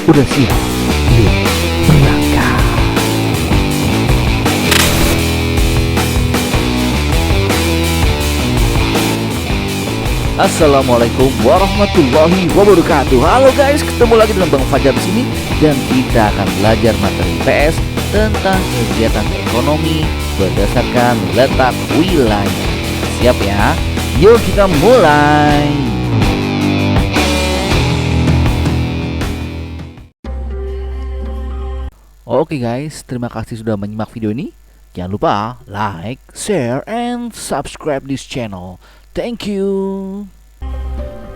Udah siap? Yuk berangkat. Assalamualaikum warahmatullahi wabarakatuh. Halo guys, ketemu lagi dengan Bang Fajar di sini dan kita akan belajar materi PS tentang kegiatan ekonomi berdasarkan letak wilayah. Siap ya? Yuk kita mulai. Oke guys, terima kasih sudah menyimak video ini. Jangan lupa like, share, and subscribe this channel. Thank you.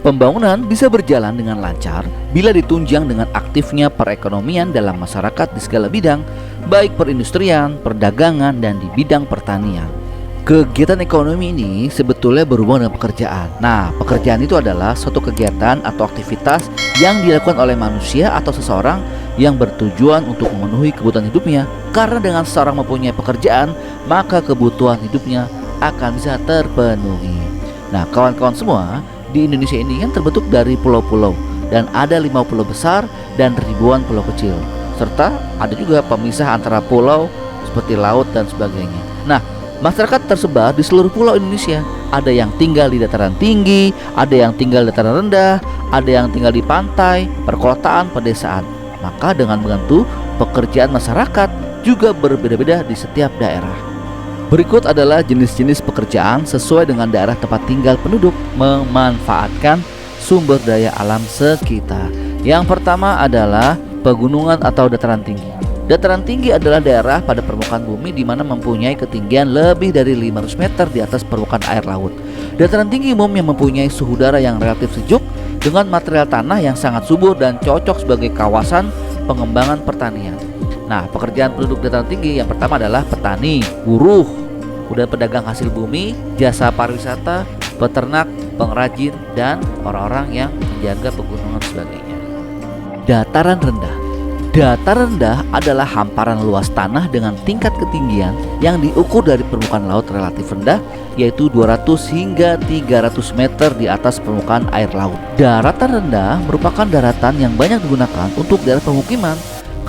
Pembangunan bisa berjalan dengan lancar bila ditunjang dengan aktifnya perekonomian dalam masyarakat di segala bidang, baik perindustrian, perdagangan, dan di bidang pertanian. Kegiatan ekonomi ini sebetulnya berhubungan dengan pekerjaan. Nah, pekerjaan itu adalah suatu kegiatan atau aktivitas yang dilakukan oleh manusia atau seseorang yang bertujuan untuk memenuhi kebutuhan hidupnya. Karena dengan seseorang mempunyai pekerjaan, maka kebutuhan hidupnya akan bisa terpenuhi. Nah, kawan-kawan semua, di Indonesia ini kan terbentuk dari pulau-pulau dan ada 5 pulau besar dan ribuan pulau kecil. Serta ada juga pemisah antara pulau seperti laut dan sebagainya. Nah, masyarakat tersebar di seluruh pulau Indonesia. Ada yang tinggal di dataran tinggi, ada yang tinggal di dataran rendah, ada yang tinggal di pantai, perkotaan, pedesaan. Maka dengan begitu, pekerjaan masyarakat juga berbeda-beda di setiap daerah. Berikut adalah jenis-jenis pekerjaan sesuai dengan daerah tempat tinggal penduduk memanfaatkan sumber daya alam sekitar. Yang pertama adalah pegunungan atau dataran tinggi. Dataran tinggi adalah daerah pada permukaan bumi di mana mempunyai ketinggian lebih dari 500 meter di atas permukaan air laut. Dataran tinggi umumnya mempunyai suhu udara yang relatif sejuk dengan material tanah yang sangat subur dan cocok sebagai kawasan pengembangan pertanian. Nah, pekerjaan penduduk dataran tinggi yang pertama adalah petani, buruh, kemudian pedagang hasil bumi, jasa pariwisata, peternak, pengrajin, dan orang-orang yang menjaga pegunungan sebagainya. Dataran rendah. Dataran rendah adalah hamparan luas tanah dengan tingkat ketinggian yang diukur dari permukaan laut relatif rendah, yaitu 200 hingga 300 meter di atas permukaan air laut. Daratan rendah merupakan daratan yang banyak digunakan untuk daerah pemukiman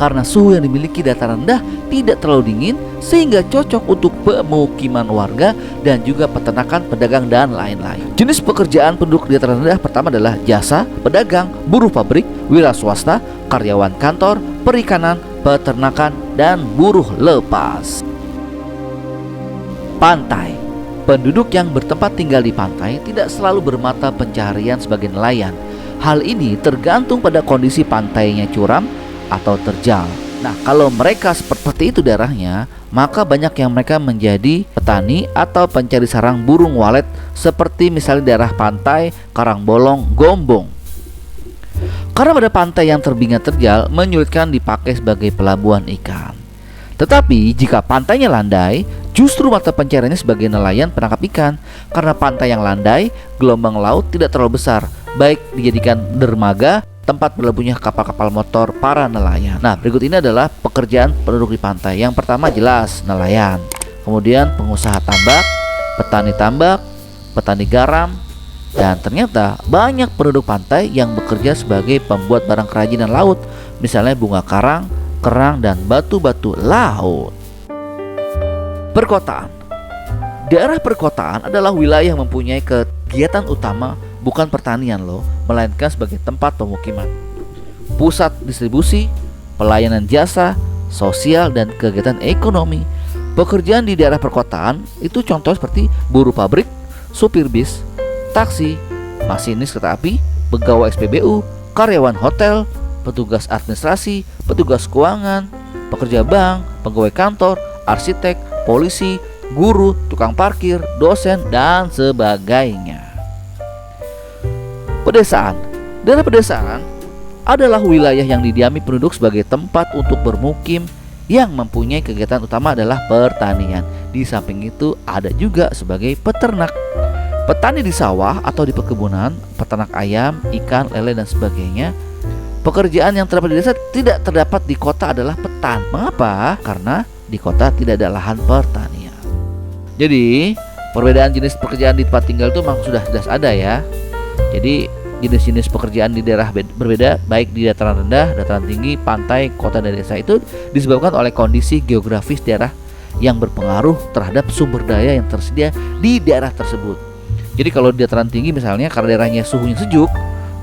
karena suhu yang dimiliki dataran rendah tidak terlalu dingin sehingga cocok untuk pemukiman warga dan juga peternakan, pedagang, dan lain-lain. Jenis pekerjaan penduduk di dataran rendah pertama adalah jasa, pedagang, buruh pabrik, wira swasta, karyawan kantor, perikanan, peternakan, dan buruh lepas. Pantai. Penduduk yang bertempat tinggal di pantai tidak selalu bermata pencaharian sebagai nelayan. Hal ini tergantung pada kondisi pantainya curam atau terjal. Nah, kalau mereka seperti itu daerahnya, maka banyak yang mereka menjadi petani atau pencari sarang burung walet seperti misalnya daerah pantai Karangbolong, Gombong. Karena pada pantai yang terbingga terjal menyulitkan dipakai sebagai pelabuhan ikan. Tetapi jika pantainya landai, justru mata pencariannya sebagai nelayan penangkap ikan. Karena pantai yang landai, gelombang laut tidak terlalu besar, baik dijadikan dermaga, tempat berlabuhnya kapal-kapal motor para nelayan. Nah, berikut ini adalah pekerjaan penduduk di pantai. Yang pertama jelas nelayan, kemudian pengusaha tambak, petani garam, dan ternyata banyak penduduk pantai yang bekerja sebagai pembuat barang kerajinan laut, misalnya bunga karang, kerang, dan batu-batu laut. Perkotaan. Daerah perkotaan adalah wilayah yang mempunyai kegiatan utama bukan pertanian loh, melainkan sebagai tempat pemukiman, pusat distribusi, pelayanan jasa, sosial, dan kegiatan ekonomi. Pekerjaan di daerah perkotaan itu contoh seperti buruh pabrik, supir bis, taksi, masinis kereta api, pegawai SPBU, karyawan hotel, petugas administrasi, petugas keuangan, pekerja bank, pegawai kantor, arsitek, polisi, guru, tukang parkir, dosen, dan sebagainya. Pedesaan. Daerah pedesaan adalah wilayah yang didiami penduduk sebagai tempat untuk bermukim yang mempunyai kegiatan utama adalah pertanian. Di samping itu ada juga sebagai peternak. Petani di sawah atau di perkebunan, peternak ayam, ikan, lele, dan sebagainya. Pekerjaan yang terdapat di desa tidak terdapat di kota adalah petani. Mengapa? Karena di kota tidak ada lahan pertanian. Jadi perbedaan jenis pekerjaan di tempat tinggal itu memang sudah jelas ada ya. Jadi jenis-jenis pekerjaan di daerah berbeda, baik di dataran rendah, dataran tinggi, pantai, kota, dan desa, itu disebabkan oleh kondisi geografis daerah yang berpengaruh terhadap sumber daya yang tersedia di daerah tersebut. Jadi kalau di dataran tinggi misalnya, karena daerahnya suhunya sejuk,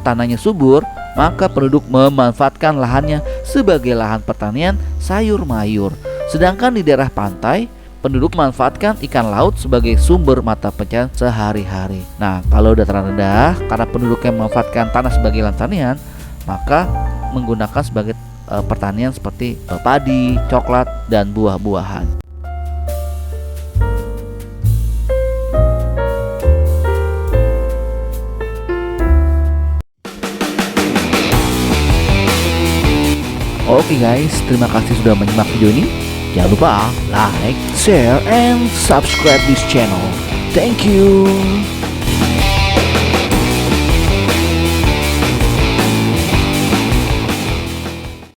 tanahnya subur, maka penduduk memanfaatkan lahannya sebagai lahan pertanian sayur mayur. Sedangkan di daerah pantai, penduduk memanfaatkan ikan laut sebagai sumber mata pencaharian sehari-hari. Nah, kalau dataran rendah, karena penduduknya memanfaatkan tanah sebagai lahan pertanian, maka menggunakan sebagai pertanian seperti padi, coklat, dan buah-buahan. Oke guys, terima kasih sudah menyimak video ini. Jangan lupa like, share, and subscribe this channel. Thank you.